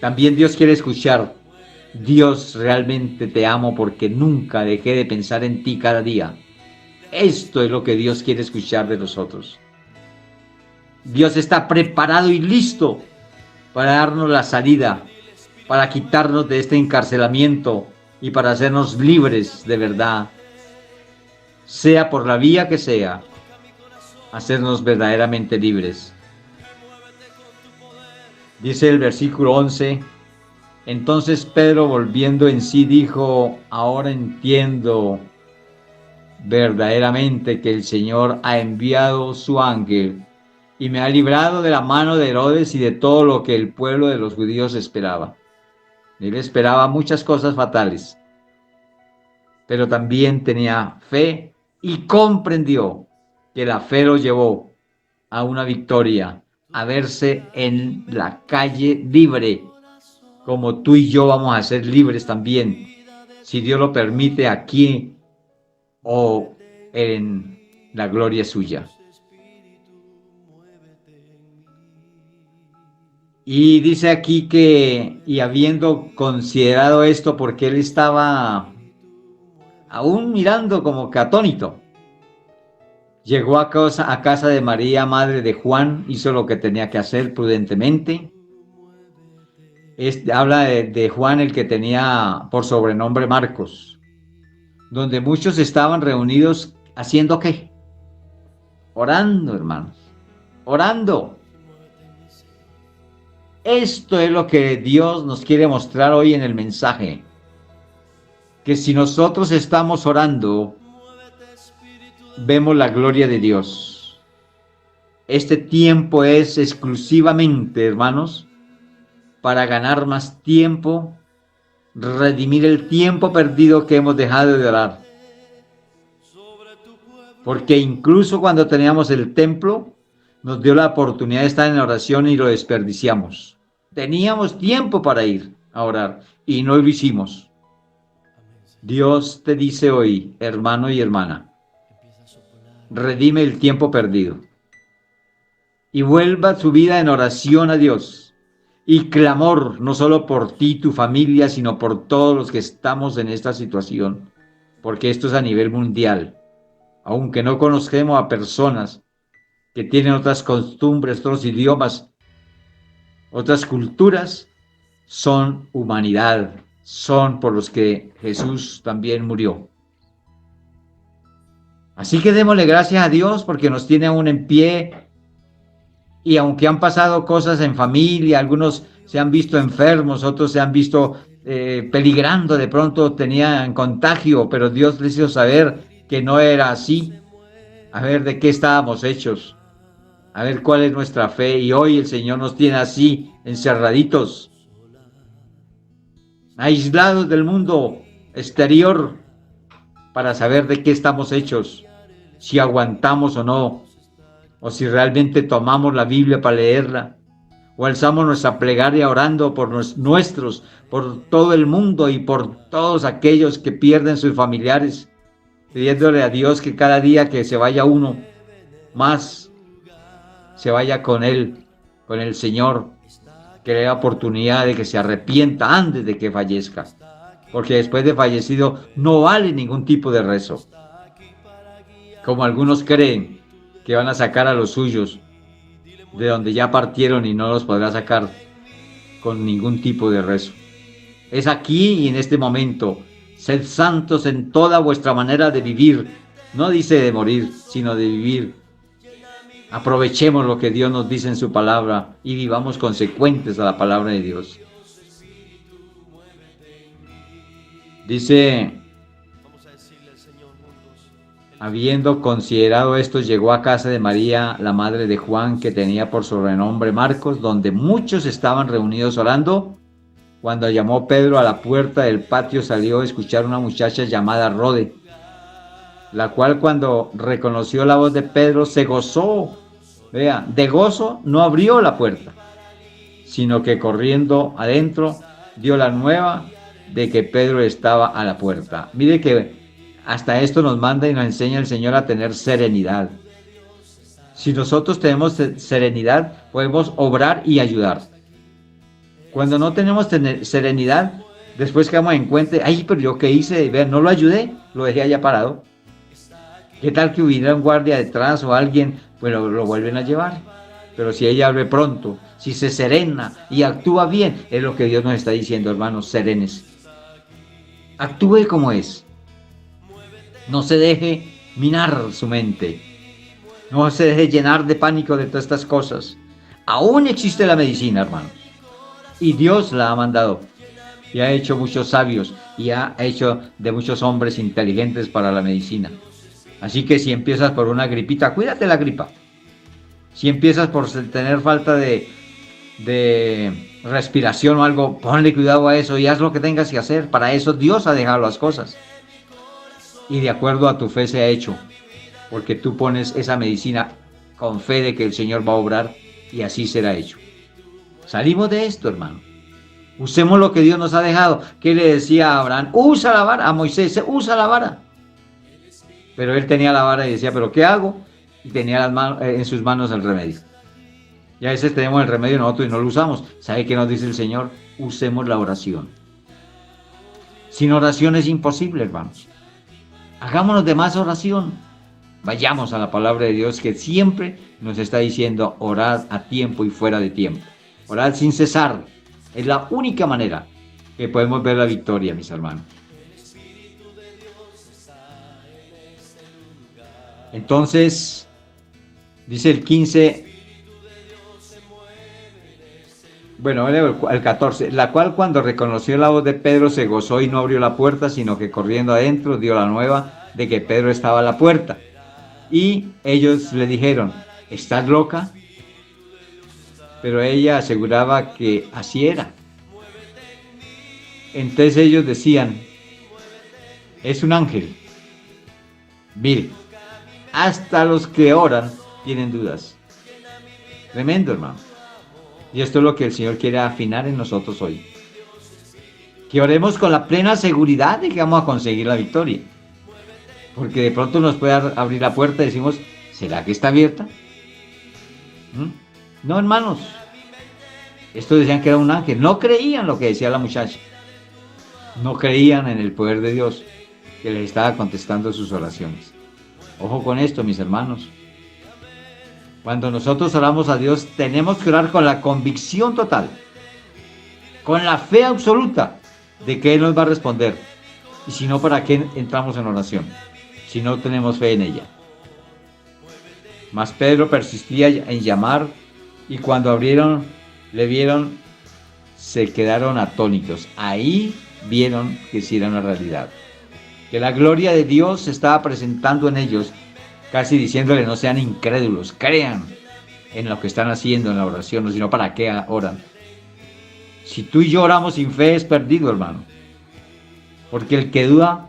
también Dios quiere escuchar. Dios, realmente te amo porque nunca dejé de pensar en ti cada día. Esto es lo que Dios quiere escuchar de nosotros. Dios está preparado y listo para darnos la salida, para quitarnos de este encarcelamiento y para hacernos libres de verdad, sea por la vía que sea, hacernos verdaderamente libres. Dice el versículo 11, entonces Pedro, volviendo en sí, dijo, ahora entiendo verdaderamente que el Señor ha enviado su ángel y me ha librado de la mano de Herodes y de todo lo que el pueblo de los judíos esperaba. Él esperaba muchas cosas fatales, pero también tenía fe y comprendió que la fe lo llevó a una victoria, a verse en la calle libre, como tú y yo vamos a ser libres también, si Dios lo permite, aquí o en la gloria suya. Y dice aquí que, y habiendo considerado esto, porque él estaba aún mirando como que atónito, llegó a casa de María, madre de Juan, hizo lo que tenía que hacer prudentemente. Habla de Juan, el que tenía por sobrenombre Marcos, donde muchos estaban reunidos haciendo ¿qué? Orando, hermanos, orando. Esto es lo que Dios nos quiere mostrar hoy en el mensaje, que si nosotros estamos orando, vemos la gloria de Dios. Este tiempo es exclusivamente, hermanos, para ganar más tiempo, redimir el tiempo perdido que hemos dejado de orar. Porque incluso cuando teníamos el templo, nos dio la oportunidad de estar en oración y lo desperdiciamos. Teníamos tiempo para ir a orar y no lo hicimos. Dios te dice hoy, hermano y hermana, redime el tiempo perdido y vuelva su vida en oración a Dios y clamor, no solo por ti, tu familia, sino por todos los que estamos en esta situación, porque esto es a nivel mundial. Aunque no conozcamos a personas que tienen otras costumbres, otros idiomas, otras culturas, son humanidad, son por los que Jesús también murió. Así que démosle gracias a Dios porque nos tiene aún en pie, y aunque han pasado cosas en familia, algunos se han visto enfermos, otros se han visto peligrando, de pronto tenían contagio, pero Dios les hizo saber que no era así. A ver, ¿de qué estábamos hechos? a ver cuál es nuestra fe. Y hoy el Señor nos tiene así, encerraditos, aislados del mundo exterior, para saber de qué estamos hechos, si aguantamos o no, o si realmente tomamos la Biblia para leerla, o alzamos nuestra plegaria orando por nuestros, por todo el mundo y por todos aquellos que pierden sus familiares, pidiéndole a Dios que cada día que se vaya uno más, se vaya con Él, con el Señor, que le dé oportunidad de que se arrepienta antes de que fallezca, porque después de fallecido no vale ningún tipo de rezo, como algunos creen que van a sacar a los suyos de donde ya partieron y no los podrá sacar con ningún tipo de rezo. Es aquí y en este momento. Sed santos en toda vuestra manera de vivir. No dice de morir, sino de vivir. Aprovechemos lo que Dios nos dice en su palabra y vivamos consecuentes a la palabra de Dios. Dice, habiendo considerado esto, llegó a casa de María, la madre de Juan, que tenía por sobrenombre Marcos, donde muchos estaban reunidos orando. Cuando llamó Pedro a la puerta del patio, salió a escuchar una muchacha llamada Rode, la cual cuando reconoció la voz de Pedro se gozó. Vea, de gozo no abrió la puerta, sino que corriendo adentro dio la nueva de que Pedro estaba a la puerta. Mire que hasta esto nos manda y nos enseña el Señor a tener serenidad. Si nosotros tenemos serenidad, podemos obrar y ayudar. Cuando no tenemos serenidad, después quedamos en cuenta, ay, pero yo qué hice, vean, no lo ayudé, lo dejé allá parado. ¿Qué tal que hubiera un guardia detrás o alguien? Pues lo vuelven a llevar. Pero si ella abre pronto, si se serena y actúa bien, es lo que Dios nos está diciendo, hermanos, serenes. Actúe como es. No se deje minar su mente. No se deje llenar de pánico de todas estas cosas. Aún existe la medicina, hermanos. Y Dios la ha mandado. Y ha hecho muchos sabios. Y ha hecho de muchos hombres inteligentes para la medicina. Así que si empiezas por una gripita, cuídate la gripa. Si empiezas por tener falta de respiración o algo, ponle cuidado a eso y haz lo que tengas que hacer. Para eso Dios ha dejado las cosas. Y de acuerdo a tu fe se ha hecho. Porque tú pones esa medicina con fe de que el Señor va a obrar y así será hecho. Salimos de esto, hermano. Usemos lo que Dios nos ha dejado. ¿Qué le decía a Abraham? Usa la vara. A Moisés, usa la vara. Pero él tenía la vara y decía, ¿pero qué hago? Y tenía en sus manos el remedio. Y a veces tenemos el remedio nosotros y no lo usamos. ¿Sabe qué nos dice el Señor? Usemos la oración. Sin oración es imposible, hermanos. Hagámonos de más oración. Vayamos a la palabra de Dios que siempre nos está diciendo orad a tiempo y fuera de tiempo. Orad sin cesar. Es la única manera que podemos ver la victoria, mis hermanos. Entonces, dice el 15, bueno, el 14, la cual cuando reconoció la voz de Pedro se gozó y no abrió la puerta, sino que corriendo adentro dio la nueva de que Pedro estaba a la puerta. Y ellos le dijeron, ¿estás loca? Pero ella aseguraba que así era. Entonces ellos decían, es un ángel. Mire, hasta los que oran tienen dudas. Tremendo, hermano. Y esto es lo que el Señor quiere afinar en nosotros hoy. Que oremos con la plena seguridad de que vamos a conseguir la victoria. Porque de pronto nos puede abrir la puerta y decimos, ¿será que está abierta? No, hermanos. Estos decían que era un ángel. No creían lo que decía la muchacha. No creían en el poder de Dios que les estaba contestando sus oraciones. Ojo con esto, mis hermanos. Cuando nosotros oramos a Dios, tenemos que orar con la convicción total, con la fe absoluta de que Él nos va a responder. Y si no, ¿para qué entramos en oración? Si no tenemos fe en ella. Mas Pedro persistía en llamar, y cuando abrieron, le vieron, se quedaron atónitos. Ahí vieron que sí era una realidad. Que la gloria de Dios se estaba presentando en ellos, casi diciéndole, no sean incrédulos, crean. en lo que están haciendo en la oración, no, sino para qué oran. Si tú y yo oramos sin fe es perdido, hermano. Porque el que duda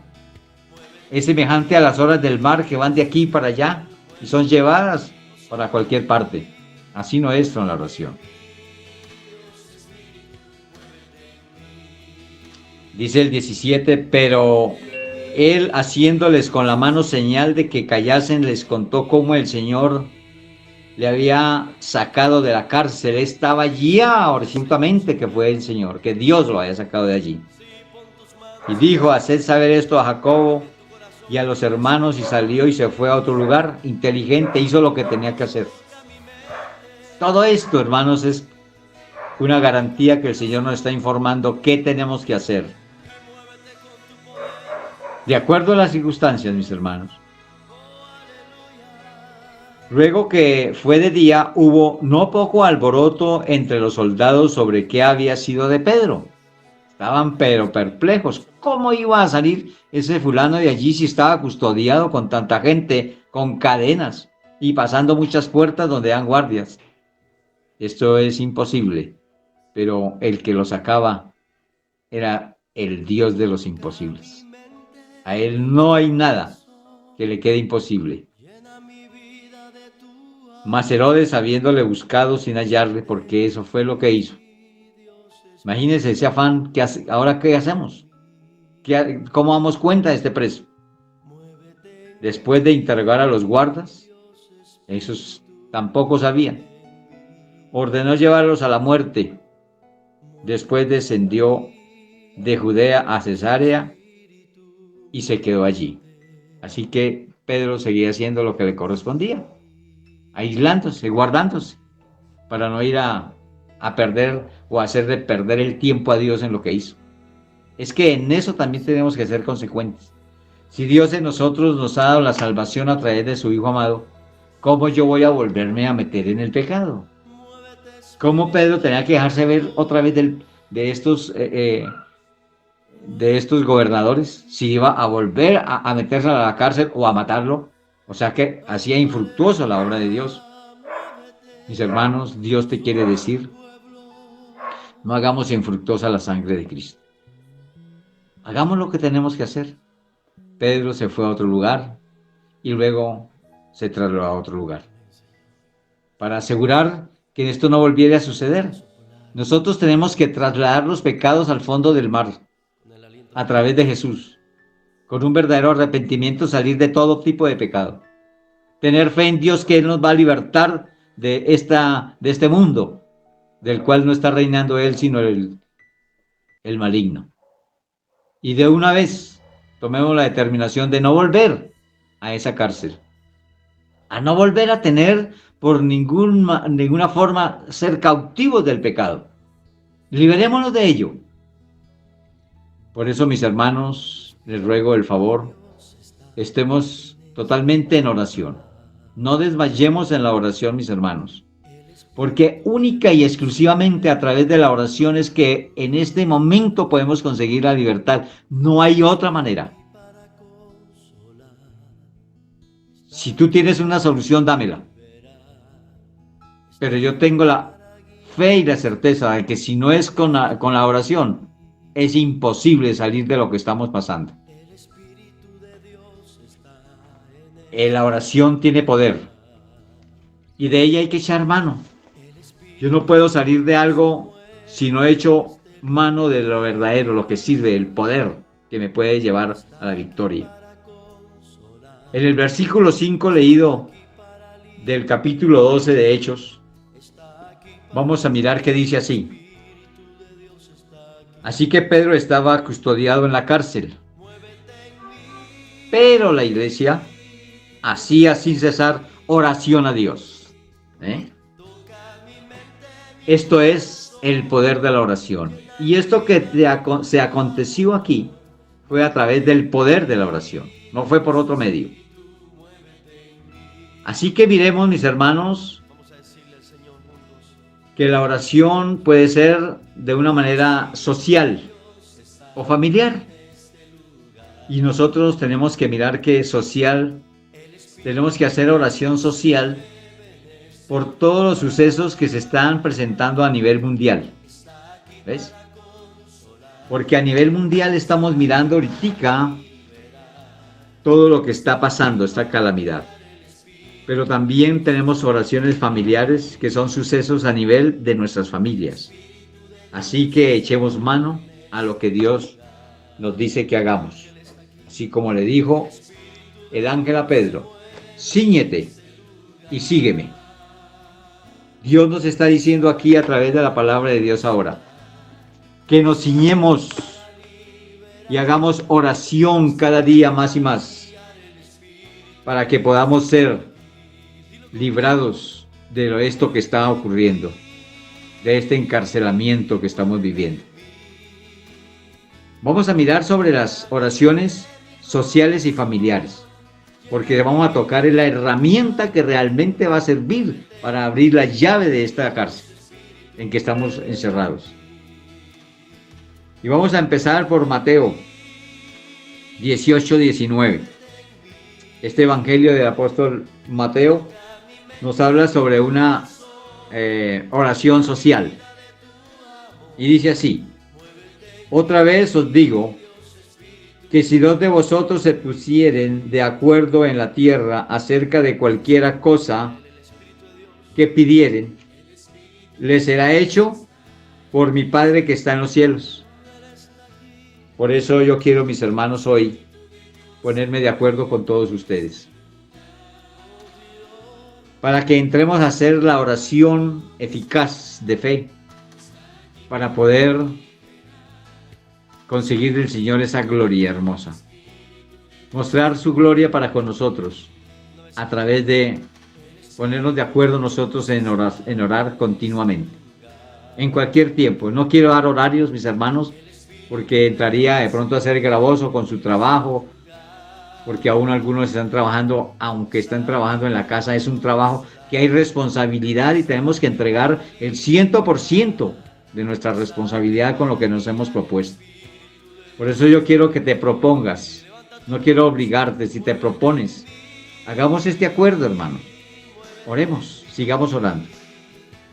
es semejante a las olas del mar que van de aquí para allá y son llevadas para cualquier parte. Así no es con la oración. Dice el 17, pero él haciéndoles con la mano señal de que callasen, les contó cómo el Señor le había sacado de la cárcel. Estaba allí absolutamente que fue el Señor, que Dios lo había sacado de allí. Y dijo, haced saber esto a Jacobo y a los hermanos, y salió y se fue a otro lugar. Inteligente, hizo lo que tenía que hacer. Todo esto, hermanos, es una garantía que el Señor nos está informando qué tenemos que hacer. De acuerdo a las circunstancias, mis hermanos. Luego que fue de día, hubo no poco alboroto entre los soldados sobre qué había sido de Pedro. Estaban pero perplejos. ¿Cómo iba a salir ese fulano de allí si estaba custodiado con tanta gente, con cadenas y pasando muchas puertas donde dan guardias? Esto es imposible, pero el que lo sacaba era el Dios de los imposibles. A él no hay nada que le quede imposible. Mas Herodes, habiéndole buscado sin hallarle, porque eso fue lo que hizo. Imagínense ese afán. ¿Ahora qué hacemos? ¿Cómo damos cuenta de este preso? Después de interrogar a los guardas, esos tampoco sabían, ordenó llevarlos a la muerte. Después descendió de Judea a Cesarea y se quedó allí. Así que Pedro seguía haciendo lo que le correspondía, aislándose, guardándose, para no ir a perder o hacerle perder el tiempo a Dios en lo que hizo. Es que en eso también tenemos que ser consecuentes. Si Dios en nosotros nos ha dado la salvación a través de su Hijo amado, ¿cómo yo voy a volverme a meter en el pecado? ¿Cómo Pedro tenía que dejarse ver otra vez de estos gobernadores? Si iba a volver a meterse a la cárcel o a matarlo. O sea que hacía infructuosa la obra de Dios. Mis hermanos, Dios te quiere decir, no hagamos infructuosa la sangre de Cristo. Hagamos lo que tenemos que hacer. Pedro se fue a otro lugar y luego se trasladó a otro lugar. Para asegurar que esto no volviera a suceder, nosotros tenemos que trasladar los pecados al fondo del mar a través de Jesús. Con un verdadero arrepentimiento salir de todo tipo de pecado. Tener fe en Dios que Él nos va a libertar de este mundo, del cual no está reinando Él, sino el maligno. Y de una vez tomemos la determinación de no volver a esa cárcel, a no volver a tener por ninguna forma ser cautivos del pecado. Liberémonos de ello. Por eso, mis hermanos, les ruego el favor, estemos totalmente en oración. No desmayemos en la oración, mis hermanos, porque única y exclusivamente a través de la oración es que en este momento podemos conseguir la libertad. No hay otra manera. Si tú tienes una solución, dámela. Pero yo tengo la fe y la certeza de que si no es con la oración, es imposible salir de lo que estamos pasando. La oración tiene poder y de ella hay que echar mano. Yo no puedo salir de algo si no he hecho mano de lo verdadero, lo que sirve, el poder que me puede llevar a la victoria. En el versículo 5 leído del capítulo 12 de Hechos, vamos a mirar qué dice así. Así que Pedro estaba custodiado en la cárcel, pero la iglesia hacía sin cesar oración a Dios. Esto es el poder de la oración. Y esto que se aconteció aquí fue a través del poder de la oración, no fue por otro medio. Así que miremos, mis hermanos, que la oración puede ser de una manera social o familiar. Y nosotros tenemos que mirar que social, tenemos que hacer oración social por todos los sucesos que se están presentando a nivel mundial. ¿Ves? Porque a nivel mundial estamos mirando ahorita todo lo que está pasando, esta calamidad. Pero también tenemos oraciones familiares que son sucesos a nivel de nuestras familias. Así que echemos mano a lo que Dios nos dice que hagamos. Así como le dijo el ángel a Pedro, cíñete y sígueme. Dios nos está diciendo aquí a través de la palabra de Dios ahora, que nos ciñemos y hagamos oración cada día más y más, para que podamos ser librados de esto que está ocurriendo, de este encarcelamiento que estamos viviendo. Vamos a mirar sobre las oraciones sociales y familiares, porque vamos a tocar la herramienta que realmente va a servir para abrir la llave de esta cárcel en que estamos encerrados. Y vamos a empezar por Mateo 18-19. Este evangelio del apóstol Mateo nos habla sobre una oración social. Y dice así, otra vez os digo que si dos de vosotros se pusieren de acuerdo en la tierra acerca de cualquiera cosa que pidieren, les será hecho por mi Padre que está en los cielos. Por eso yo quiero, mis hermanos, hoy ponerme de acuerdo con todos ustedes, para que entremos a hacer la oración eficaz de fe, para poder conseguir del Señor esa gloria hermosa, mostrar su gloria para con nosotros, a través de ponernos de acuerdo nosotros en orar continuamente, en cualquier tiempo. No quiero dar horarios, mis hermanos, porque entraría de pronto a ser gravoso con su trabajo, porque aún algunos están trabajando, aunque están trabajando en la casa, es un trabajo que hay responsabilidad y tenemos que entregar el 100% de nuestra responsabilidad con lo que nos hemos propuesto. Por eso yo quiero que te propongas, no quiero obligarte. Si te propones, hagamos este acuerdo, hermano. Oremos, sigamos orando.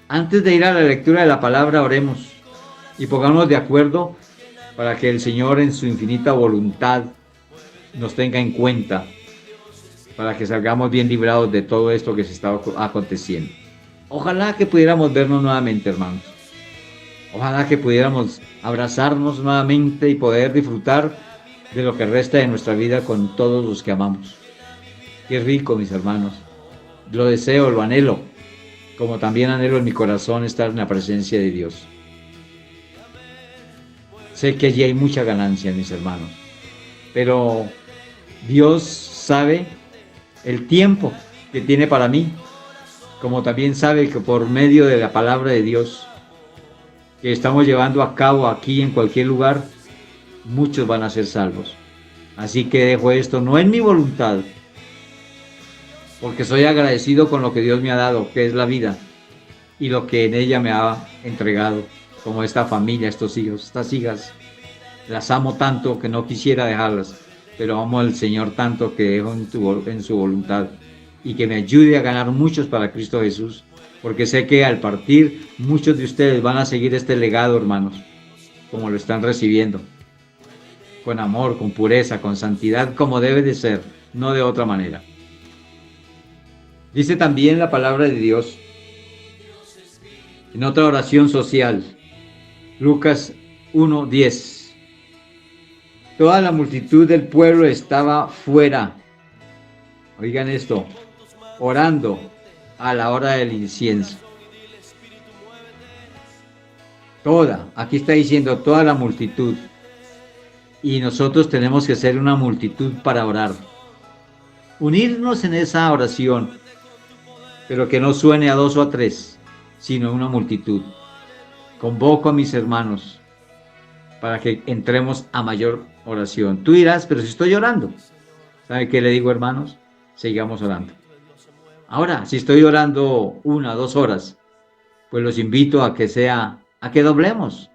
Antes de ir a la lectura de la palabra, oremos y pongámonos de acuerdo para que el Señor en su infinita voluntad nos tenga en cuenta, para que salgamos bien librados de todo esto que se está aconteciendo. Ojalá que pudiéramos vernos nuevamente, hermanos. Ojalá que pudiéramos abrazarnos nuevamente y poder disfrutar de lo que resta de nuestra vida con todos los que amamos. Qué rico, mis hermanos. Lo deseo, lo anhelo, como también anhelo en mi corazón estar en la presencia de Dios. Sé que allí hay mucha ganancia, mis hermanos, pero Dios sabe el tiempo que tiene para mí, como también sabe que por medio de la palabra de Dios que estamos llevando a cabo aquí en cualquier lugar, muchos van a ser salvos. Así que dejo esto no en mi voluntad, porque soy agradecido con lo que Dios me ha dado, que es la vida, y lo que en ella me ha entregado, como esta familia, estos hijos, estas hijas. Las amo tanto que no quisiera dejarlas, pero amo al Señor tanto que dejo en su voluntad, y que me ayude a ganar muchos para Cristo Jesús, porque sé que al partir muchos de ustedes van a seguir este legado, hermanos, como lo están recibiendo, con amor, con pureza, con santidad, como debe de ser, no de otra manera. Dice también la palabra de Dios en otra oración social, Lucas 1:10. Toda la multitud del pueblo estaba fuera, oigan esto, orando a la hora del incienso. Aquí está diciendo toda la multitud, y nosotros tenemos que ser una multitud para orar, unirnos en esa oración, pero que no suene a 2 o a 3, sino una multitud. Convoco a mis hermanos para que entremos a mayor oración. Tú dirás, pero si estoy orando. ¿Sabe qué le digo, hermanos? Sigamos orando. Ahora, si estoy orando 1 o 2 horas, pues los invito a que doblemos,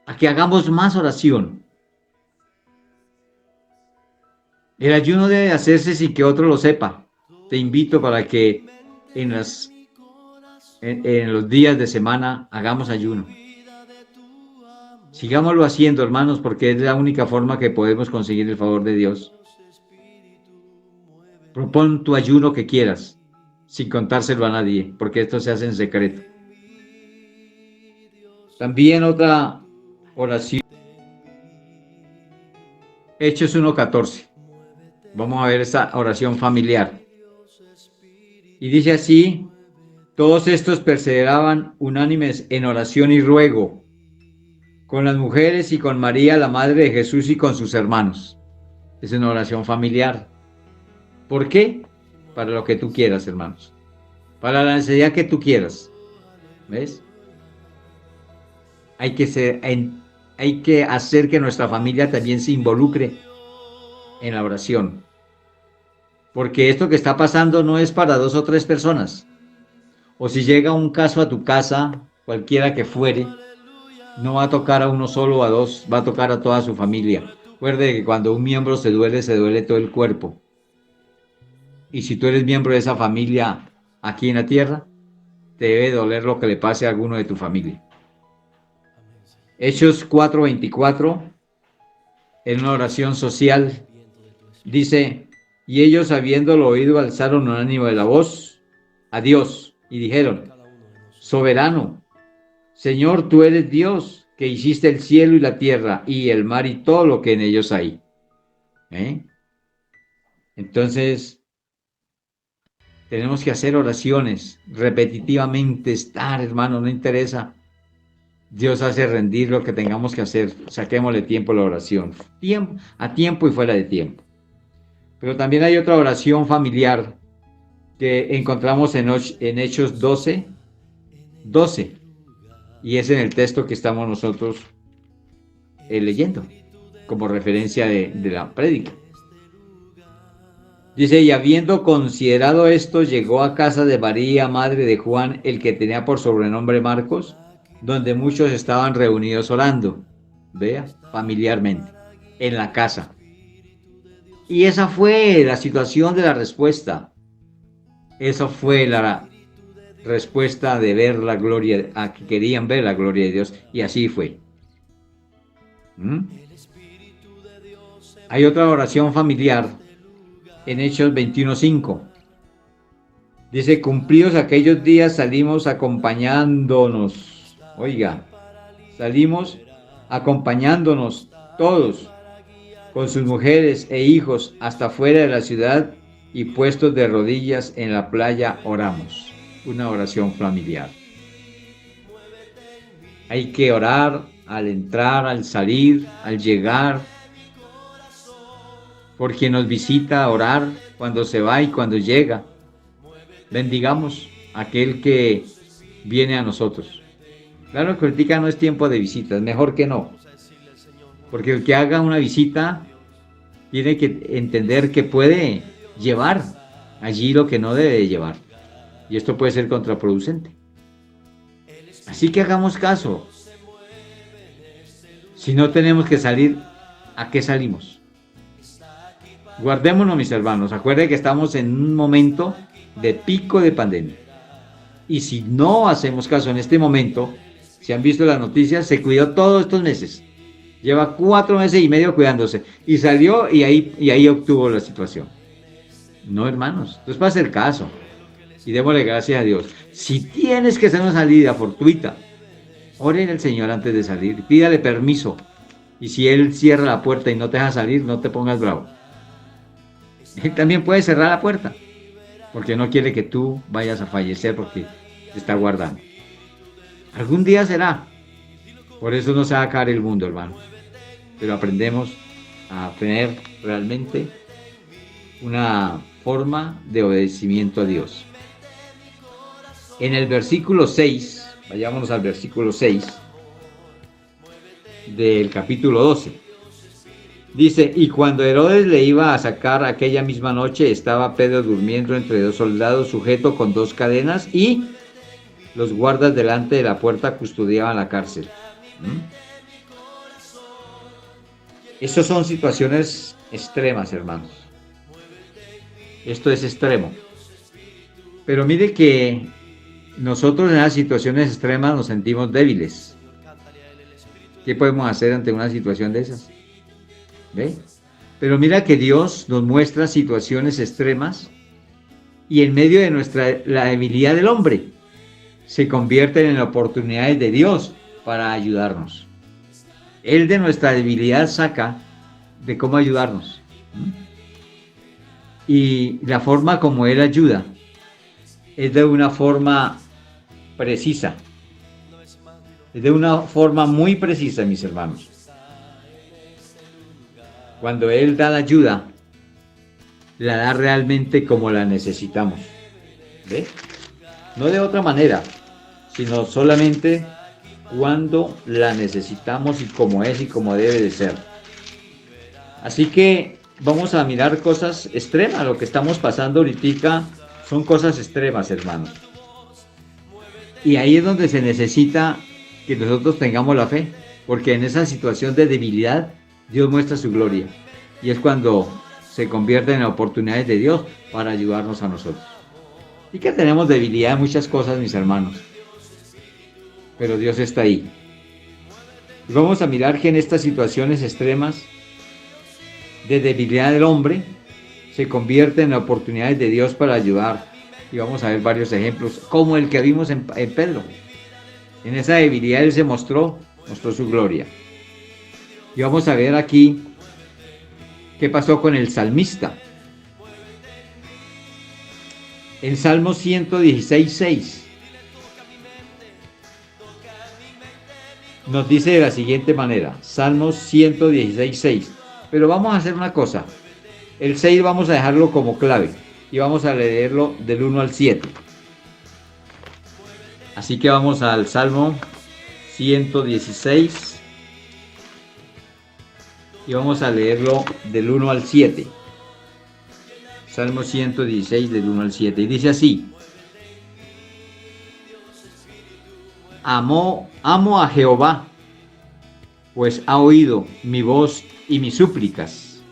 a que hagamos más oración. El ayuno debe hacerse sin que otro lo sepa. Te invito para que en las en los días de semana, hagamos ayuno. Sigámoslo haciendo, hermanos, porque es la única forma que podemos conseguir el favor de Dios. Propon tu ayuno que quieras, sin contárselo a nadie, porque esto se hace en secreto. También otra oración, Hechos 1:14. Vamos a ver esa oración familiar. Y dice así: todos estos perseveraban unánimes en oración y ruego, con las mujeres y con María, la madre de Jesús, y con sus hermanos. Es una oración familiar. ¿Por qué? Para lo que tú quieras, hermanos. Para la necesidad que tú quieras. ¿Ves? Hay que hacer que nuestra familia también se involucre en la oración. Porque esto que está pasando no es para 2 o 3 personas. O si llega un caso a tu casa, cualquiera que fuere, no va a tocar a uno solo o a dos, va a tocar a toda su familia. Recuerde que cuando un miembro se duele todo el cuerpo. Y si tú eres miembro de esa familia aquí en la tierra, te debe doler lo que le pase a alguno de tu familia. Hechos 4:24, en una oración social, dice: y ellos, habiéndolo oído, alzaron unánime la voz a Dios y dijeron: soberano, Señor, tú eres Dios, que hiciste el cielo y la tierra y el mar y todo lo que en ellos hay. Entonces, tenemos que hacer oraciones repetitivamente, estar, hermano, no interesa. Dios hace rendir lo que tengamos que hacer. Saquémosle tiempo a la oración. A tiempo y fuera de tiempo. Pero también hay otra oración familiar que encontramos en Hechos 12, y es en el texto que estamos nosotros leyendo, como referencia de la prédica. Dice: y habiendo considerado esto, llegó a casa de María, madre de Juan, el que tenía por sobrenombre Marcos, donde muchos estaban reunidos orando, vea, familiarmente, en la casa. Y esa fue la situación de la respuesta. Esa fue la respuesta de ver la gloria, a que querían ver la gloria de Dios, y así fue. Hay otra oración familiar en Hechos 21:5. Dice: cumplidos aquellos días, salimos acompañándonos. Oiga, salimos acompañándonos todos con sus mujeres e hijos hasta fuera de la ciudad, y puestos de rodillas en la playa oramos. Una oración familiar. Hay que orar al entrar, al salir, al llegar, por quien nos visita, orar cuando se va y cuando llega. Bendigamos a aquel que viene a nosotros. Claro que ahorita no es tiempo de visitas, mejor que no. Porque el que haga una visita tiene que entender que puede llevar allí lo que no debe llevar. Y esto puede ser contraproducente. Así que hagamos caso. Si no tenemos que salir, ¿a qué salimos? Guardémonos, mis hermanos. Acuérdense que estamos en un momento de pico de pandemia. Y si no hacemos caso en este momento, si han visto las noticias, se cuidó todos estos meses. Lleva 4 meses y medio cuidándose. Y salió y ahí obtuvo la situación. No, hermanos. Entonces, para hacer caso. Y démosle gracias a Dios. Si tienes que hacer una salida fortuita, ore al Señor antes de salir. Pídale permiso. Y si Él cierra la puerta y no te deja salir, no te pongas bravo. Él también puede cerrar la puerta, porque no quiere que tú vayas a fallecer, porque te está guardando. Algún día será. Por eso no se va a acabar el mundo, hermanos. Pero aprendemos a tener realmente una forma de obedecimiento a Dios. En el versículo 6, vayámonos al versículo 6 del capítulo 12. Dice: y cuando Herodes le iba a sacar aquella misma noche, estaba Pedro durmiendo entre 2 soldados, sujeto con 2 cadenas, y los guardas delante de la puerta custodiaban la cárcel. Estas son situaciones extremas, hermanos. Esto es extremo. Pero mire que nosotros en las situaciones extremas nos sentimos débiles. ¿Qué podemos hacer ante una situación de esas? ¿Ve? Pero mira que Dios nos muestra situaciones extremas y en medio de la debilidad del hombre se convierten en oportunidades de Dios para ayudarnos. Él de nuestra debilidad saca de cómo ayudarnos. Y la forma como Él ayuda es de una forma precisa. Es de una forma muy precisa, mis hermanos. Cuando Él da la ayuda, la da realmente como la necesitamos. ¿Ve? No de otra manera, sino solamente cuando la necesitamos y como es y como debe de ser. Así que vamos a mirar cosas extremas. Lo que estamos pasando ahorita son cosas extremas, hermanos. Y ahí es donde se necesita que nosotros tengamos la fe, porque en esa situación de debilidad Dios muestra su gloria. Y es cuando se convierten en oportunidades de Dios para ayudarnos a nosotros. Y que tenemos debilidad en muchas cosas, mis hermanos. Pero Dios está ahí. Y vamos a mirar que en estas situaciones extremas de debilidad del hombre se convierten en oportunidades de Dios para ayudar. Y vamos a ver varios ejemplos, como el que vimos en Pedro. En esa debilidad Él se mostró su gloria. Y vamos a ver aquí qué pasó con el salmista. En Salmo 116:6 nos dice de la siguiente manera, Salmo 116:6. Pero vamos a hacer una cosa. El 6 vamos a dejarlo como clave y vamos a leerlo del 1 al 7. Así que vamos al Salmo 116 y vamos a leerlo del 1 al 7. Salmo 116 del 1 al 7. Y dice así: Amo a Jehová, pues ha oído mi voz y mis súplicas,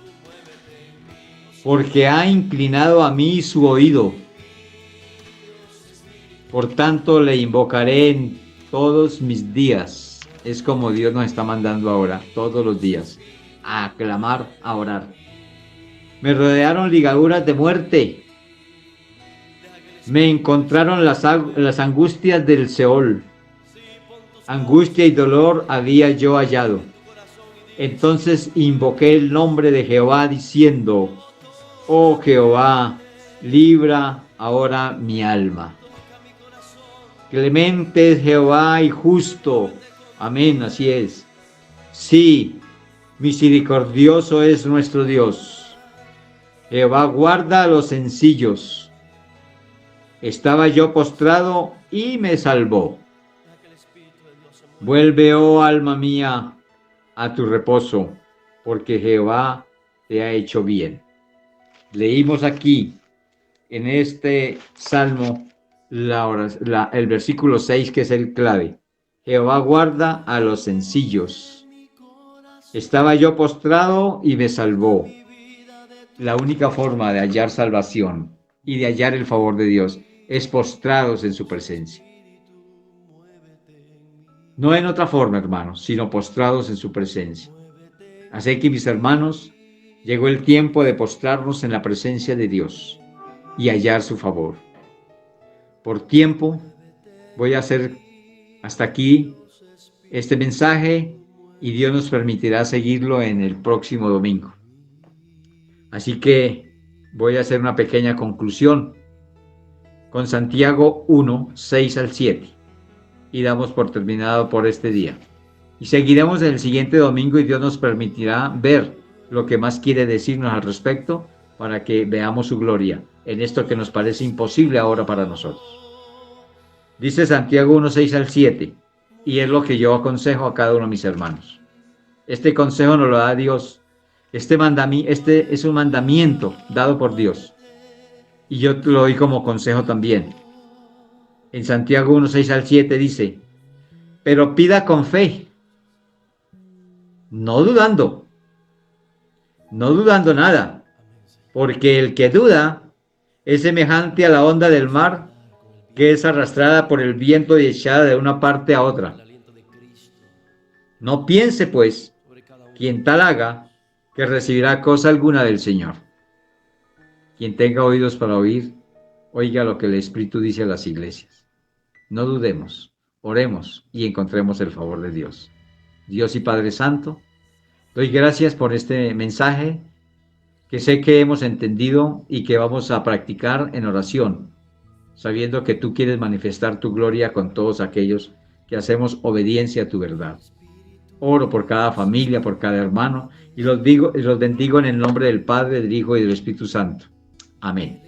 porque ha inclinado a mí su oído. Por tanto, le invocaré en todos mis días. Es como Dios nos está mandando ahora, todos los días, a clamar, a orar. Me rodearon ligaduras de muerte. Me encontraron las angustias del Seol. Angustia y dolor había yo hallado. Entonces invoqué el nombre de Jehová diciendo: Oh Jehová, libra ahora mi alma. Clemente es Jehová y justo. Amén, así es. Sí, misericordioso es nuestro Dios. Jehová guarda a los sencillos. Estaba yo postrado y me salvó. Vuelve, oh alma mía, a tu reposo, porque Jehová te ha hecho bien. Leímos aquí, en este salmo, el versículo 6, que es el clave. Jehová guarda a los sencillos. Estaba yo postrado y me salvó. La única forma de hallar salvación y de hallar el favor de Dios es postrados en su presencia. No en otra forma, hermanos, sino postrados en su presencia. Así que, mis hermanos, llegó el tiempo de postrarnos en la presencia de Dios y hallar su favor. Por tiempo, voy a hacer hasta aquí este mensaje y Dios nos permitirá seguirlo en el próximo domingo. Así que voy a hacer una pequeña conclusión con Santiago 1, 6 al 7. Y damos por terminado por este día. Y seguiremos en el siguiente domingo y Dios nos permitirá ver lo que más quiere decirnos al respecto para que veamos su gloria en esto que nos parece imposible ahora para nosotros. Dice Santiago 1, 6 al 7, y es lo que yo aconsejo a cada uno de mis hermanos. Este consejo nos lo da Dios. Este es un mandamiento dado por Dios. Y yo lo doy como consejo también. En Santiago 1, 6 al 7 dice: pero pida con fe, no dudando nada, porque el que duda es semejante a la onda del mar que es arrastrada por el viento y echada de una parte a otra. No piense, pues, quien tal haga, que recibirá cosa alguna del Señor. Quien tenga oídos para oír, oiga lo que el Espíritu dice a las iglesias. No dudemos, oremos y encontremos el favor de Dios. Dios y Padre Santo, doy gracias por este mensaje que sé que hemos entendido y que vamos a practicar en oración, sabiendo que tú quieres manifestar tu gloria con todos aquellos que hacemos obediencia a tu verdad. Oro por cada familia, por cada hermano, y los bendigo en el nombre del Padre, del Hijo y del Espíritu Santo. Amén.